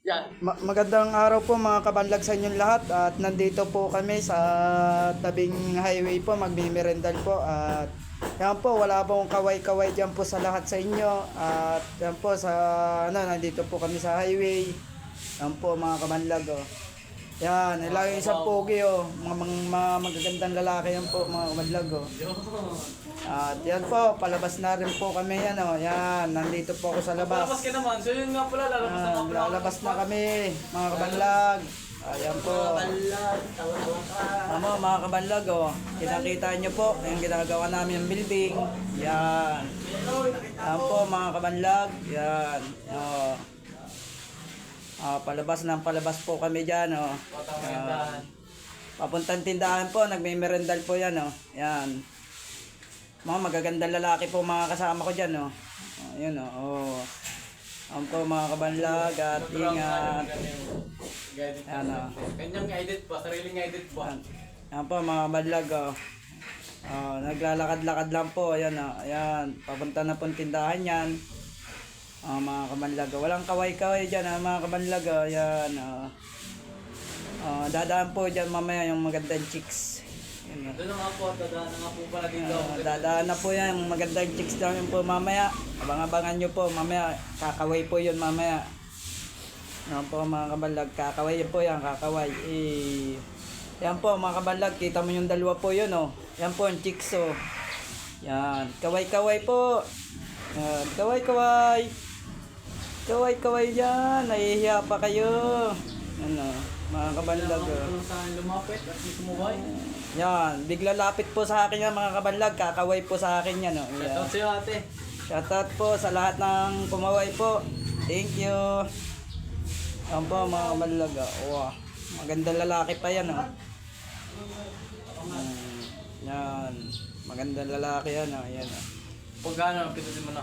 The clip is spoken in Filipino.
Yan. Magandang araw po mga kabanlag sa inyong lahat at nandito po kami sa tabing highway po, magmimerendal po at yan po, wala pong kaway-kaway dyan po sa lahat sa inyo at yan po sa nandito po kami sa highway. Yan po mga kabanlag oh. Yan, ilang isang pogi oh, mga magagandang lalaki yan po mga kabanlag oh. At yan po, palabas na rin po kami yan oh. Yan, nandito po ako sa labas. Palabas ka naman. So yun nga pala, lalabas na nga pala. Lalabas na kami, mga kabanlag. Ayan po. Ano, mga kabanlag, oh. Kinakita nyo po, yung ginagawa namin yung building. Yan. Ayan po, mga kabanlag. Yan. Oh. Palabas ng palabas po kami dyan, oh. Papuntang tindahan po, nagme-merendal po yan, oh. Yan. Mga magagandang lalaki po mga kasama ko dyan, oh. Ayun, oh. Ayan po, mga kabanlag, at ingat. Ayan, oh. Kanyang edit po, sariling edit po. Ayan po, mga kabanlag, oh. Naglalakad-lakad lang po, ayan, oh. Ayan, papunta na po tindahan yan. Mga kabanlag, oh. Walang kaway-kaway dyan, mga kabanlag, oh. Ayan, oh. Dadaan po dyan mamaya yung magandang chicks. Doon na nga po, dadaan na nga po pala dito. Dadaan na po yan, yung magandang chicks daw yun po mamaya. Abang-abangan nyo po, mamaya, kakaway po yun mamaya. Yan po mga kabalag, kakaway yun po yan, kakaway. Yan po mga kabalag, kita mo yung dalawa po yun oh. Yan po yung chicks oh. Yan, kaway-kaway po. Yan, kaway-kaway. Kaway-kaway yan, nahihiya pa kayo. Ano, mga kabalag oh. Saan lumapit at sumuway. Yan, bigla lapit po sa akin yan mga kabanlag, kakaway po sa akin yan. Oh. Shoutout sa'yo ate. Shoutout po sa lahat ng kumaway po. Thank you. Yan po mga kabanlag. Wow, magandang lalaki pa yan. Oh. Yan, magandang lalaki yan. Oh. Yan, oh. Pag ano, pitutin mo na.